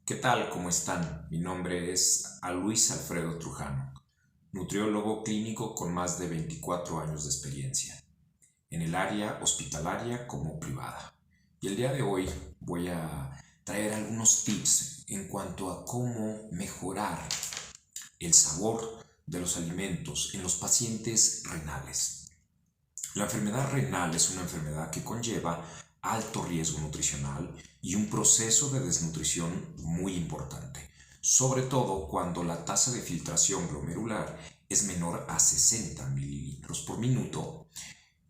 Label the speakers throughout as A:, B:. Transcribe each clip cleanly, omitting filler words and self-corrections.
A: ¿Qué tal? ¿Cómo están? Mi nombre es Luis Alfredo Trujano, nutriólogo clínico con más de 24 años de experiencia, en el área hospitalaria como privada. Y el día de hoy voy a traer algunos tips en cuanto a cómo mejorar el sabor de los alimentos en los pacientes renales. La enfermedad renal es una enfermedad que conlleva alto riesgo nutricional y un proceso de desnutrición muy importante, sobre todo cuando la tasa de filtración glomerular es menor a 60 mililitros por minuto,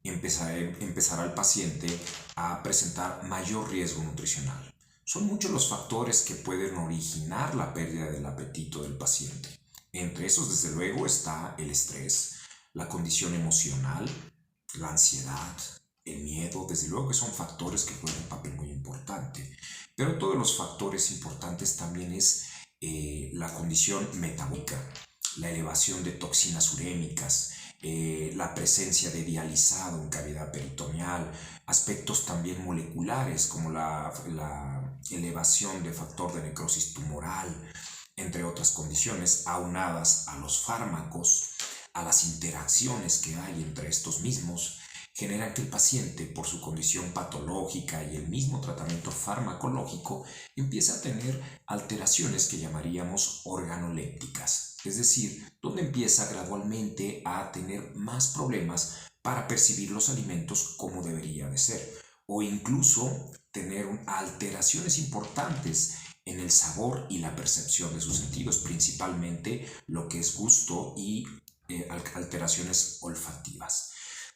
A: empezará el paciente a presentar mayor riesgo nutricional. Son muchos los factores que pueden originar la pérdida del apetito del paciente. Entre esos, desde luego, está el estrés, la condición emocional, la ansiedad, el miedo, desde luego que son factores que juegan un papel muy importante. Pero todos los factores importantes también es la condición metabólica, la elevación de toxinas urémicas, la presencia de dializado en cavidad peritoneal, aspectos también moleculares como la elevación de factor de necrosis tumoral, entre otras condiciones, aunadas a los fármacos, a las interacciones que hay entre estos mismos, generan que el paciente, por su condición patológica y el mismo tratamiento farmacológico, empiece a tener alteraciones que llamaríamos organolépticas, es decir, donde empieza gradualmente a tener más problemas para percibir los alimentos como debería de ser, o incluso tener alteraciones importantes en el sabor y la percepción de sus sentidos, principalmente lo que es gusto y alteraciones olfativas.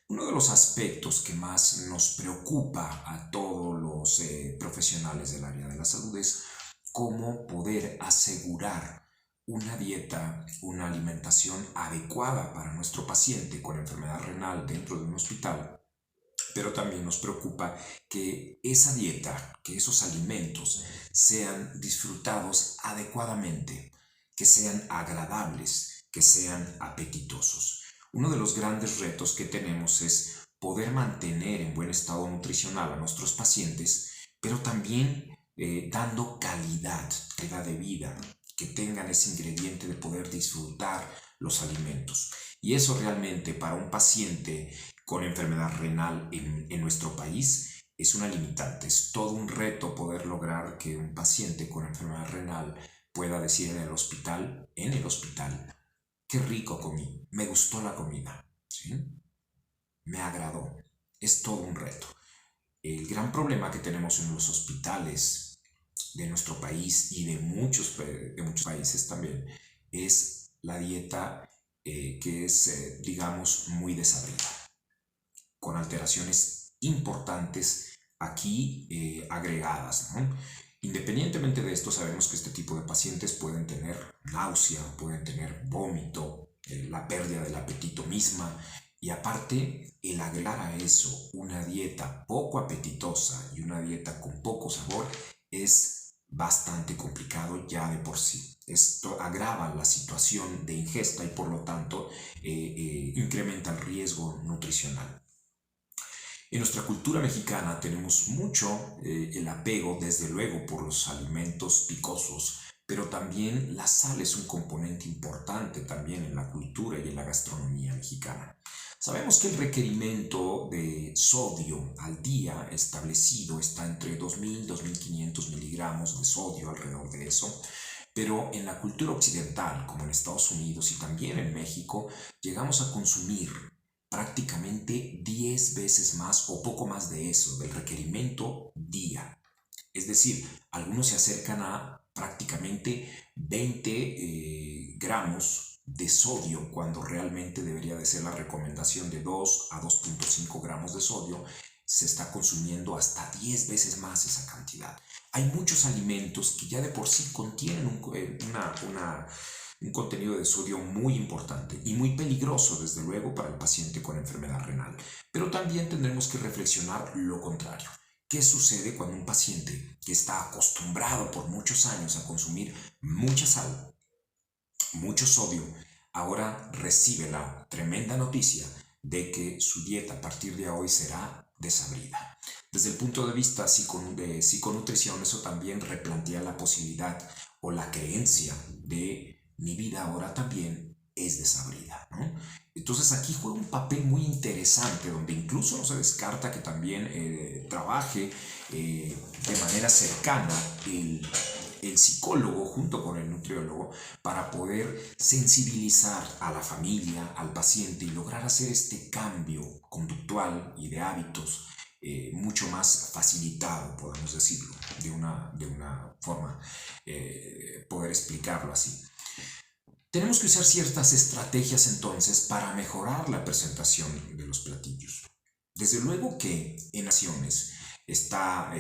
A: Uno de los aspectos que más nos preocupa a todos los profesionales del área de la salud es cómo poder asegurar una dieta, una alimentación adecuada para nuestro paciente con enfermedad renal dentro de un hospital, pero también nos preocupa que esa dieta, que esos alimentos sean disfrutados adecuadamente, que sean agradables, que sean apetitosos. Uno de los grandes retos que tenemos es poder mantener en buen estado nutricional a nuestros pacientes, pero también dando calidad de vida, que tengan ese ingrediente de poder disfrutar los alimentos. Y eso realmente para un paciente con enfermedad renal en nuestro país es una limitante. Es todo un reto poder lograr que un paciente con enfermedad renal pueda decir en el hospital, qué rico comí, me gustó la comida, ¿sí? Me agradó. Es todo un reto. El gran problema que tenemos en los hospitales de nuestro país y de muchos países también es la dieta que es, digamos, muy desabrida, con alteraciones importantes aquí agregadas, ¿no? Independientemente de esto, sabemos que este tipo de pacientes pueden tener náusea, pueden tener vómito, la pérdida del apetito misma, y aparte el agregar a eso una dieta poco apetitosa y una dieta con poco sabor es bastante complicado ya de por sí. Esto agrava la situación de ingesta y por lo tanto incrementa el riesgo nutricional. En nuestra cultura mexicana tenemos mucho el apego, desde luego, por los alimentos picosos, pero también la sal es un componente importante también en la cultura y en la gastronomía mexicana. Sabemos que el requerimiento de sodio al día establecido está entre 2000 y 2500 miligramos de sodio, alrededor de eso, pero en la cultura occidental, como en Estados Unidos y también en México, llegamos a consumir prácticamente 10 veces más o poco más de eso, del requerimiento día. Es decir, algunos se acercan a prácticamente 20 gramos de sodio cuando realmente debería de ser la recomendación de 2 a 2,5 gramos de sodio. Se está consumiendo hasta 10 veces más esa cantidad. Hay muchos alimentos que ya de por sí contienen un contenido de sodio muy importante y muy peligroso, desde luego, para el paciente con enfermedad renal. Pero también tendremos que reflexionar lo contrario. ¿Qué sucede cuando un paciente que está acostumbrado por muchos años a consumir mucha sal, mucho sodio, ahora recibe la tremenda noticia de que su dieta a partir de hoy será desabrida. Desde el punto de vista de psiconutrición, eso también replantea la posibilidad o la creencia de mi vida ahora también es desabrida, ¿no? Entonces aquí juega un papel muy interesante donde incluso no se descarta que también trabaje de manera cercana el psicólogo junto con el nutriólogo para poder sensibilizar a la familia, al paciente y lograr hacer este cambio conductual y de hábitos mucho más facilitado, podemos decirlo, de una forma, poder explicarlo así. Tenemos que usar ciertas estrategias entonces para mejorar la presentación de los platillos. Desde luego que en Naciones está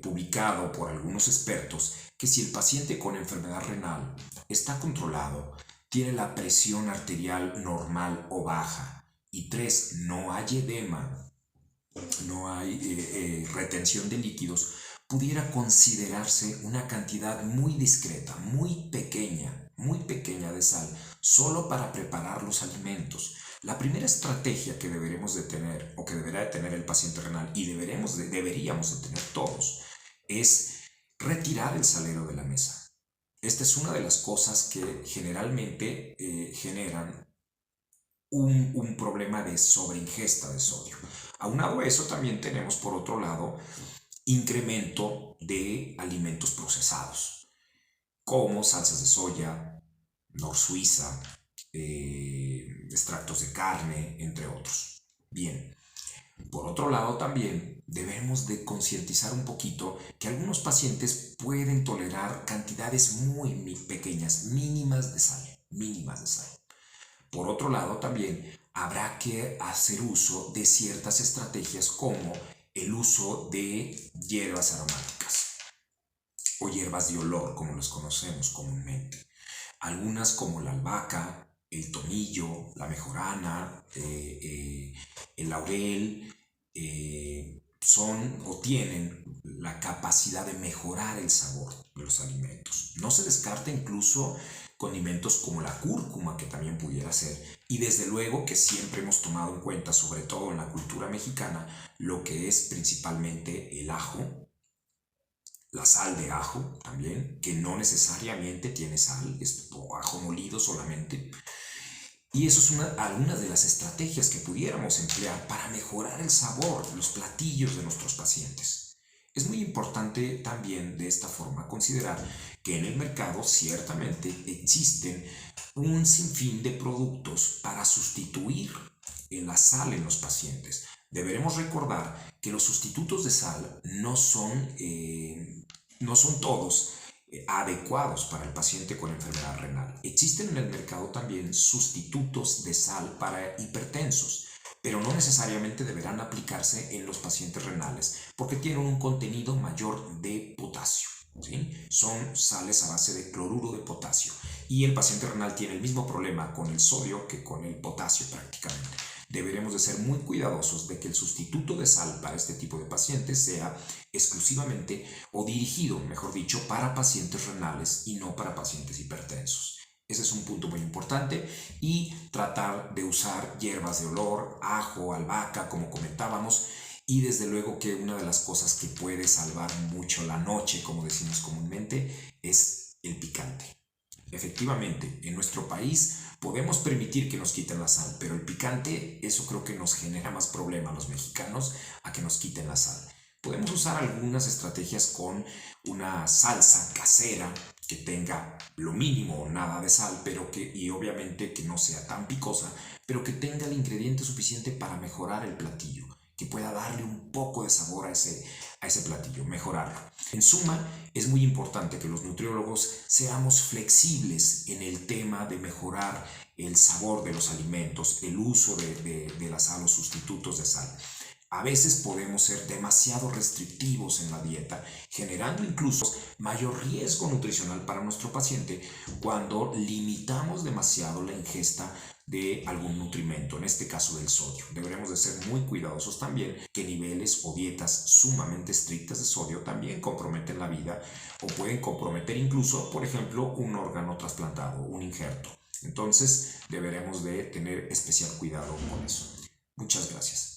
A: publicado por algunos expertos que si el paciente con enfermedad renal está controlado, tiene la presión arterial normal o baja y 3, no hay edema, no hay retención de líquidos, pudiera considerarse una cantidad muy discreta, muy pequeña de sal, solo para preparar los alimentos. La primera estrategia que deberemos de tener, o que deberá de tener el paciente renal, y deberíamos de tener todos, es retirar el salero de la mesa. Esta es una de las cosas que generalmente generan un problema de sobreingesta de sodio. Aunado a eso, también tenemos por otro lado incremento de alimentos procesados, como salsas de soya, nor suiza, extractos de carne, entre otros. Bien, por otro lado también debemos de concientizar un poquito que algunos pacientes pueden tolerar cantidades muy pequeñas, mínimas de sal. Por otro lado, también habrá que hacer uso de ciertas estrategias como el uso de hierbas aromáticas o hierbas de olor, como las conocemos comúnmente. Algunas como la albahaca, el tomillo, la mejorana, el laurel, son o tienen la capacidad de mejorar el sabor de los alimentos. No se descarta incluso condimentos como la cúrcuma, que también pudiera ser, y desde luego que siempre hemos tomado en cuenta, sobre todo en la cultura mexicana, lo que es principalmente el ajo, la sal de ajo también, que no necesariamente tiene sal, es ajo molido solamente. Y eso es algunas de las estrategias que pudiéramos emplear para mejorar el sabor, los platillos de nuestros pacientes. Es muy importante también de esta forma considerar que en el mercado ciertamente existen un sinfín de productos para sustituir la sal en los pacientes. Deberemos recordar que los sustitutos de sal no son todos adecuados para el paciente con enfermedad renal. Existen en el mercado también sustitutos de sal para hipertensos, pero no necesariamente deberán aplicarse en los pacientes renales porque tienen un contenido mayor de potasio. ¿Sí? Son sales a base de cloruro de potasio y el paciente renal tiene el mismo problema con el sodio que con el potasio prácticamente. Deberemos de ser muy cuidadosos de que el sustituto de sal para este tipo de pacientes sea exclusivamente o dirigido, mejor dicho, para pacientes renales y no para pacientes hipertensos. Ese es un punto muy importante y tratar de usar hierbas de olor, ajo, albahaca, como comentábamos, y desde luego que una de las cosas que puede salvar mucho la noche, como decimos comúnmente, es el picante. Efectivamente, en nuestro país podemos permitir que nos quiten la sal, pero el picante, eso creo que nos genera más problema a los mexicanos a que nos quiten la sal. Podemos usar algunas estrategias con una salsa casera que tenga lo mínimo o nada de sal, y obviamente que no sea tan picosa, pero que tenga el ingrediente suficiente para mejorar el platillo, que pueda darle un poco de sabor a ese platillo, mejorarlo. En suma, es muy importante que los nutriólogos seamos flexibles en el tema de mejorar el sabor de los alimentos, el uso de la sal o sustitutos de sal. A veces podemos ser demasiado restrictivos en la dieta, generando incluso mayor riesgo nutricional para nuestro paciente cuando limitamos demasiado la ingesta de algún nutrimento, en este caso del sodio. Deberemos de ser muy cuidadosos también que niveles o dietas sumamente estrictas de sodio también comprometen la vida o pueden comprometer incluso, por ejemplo, un órgano trasplantado, un injerto. Entonces deberemos de tener especial cuidado con eso. Muchas gracias.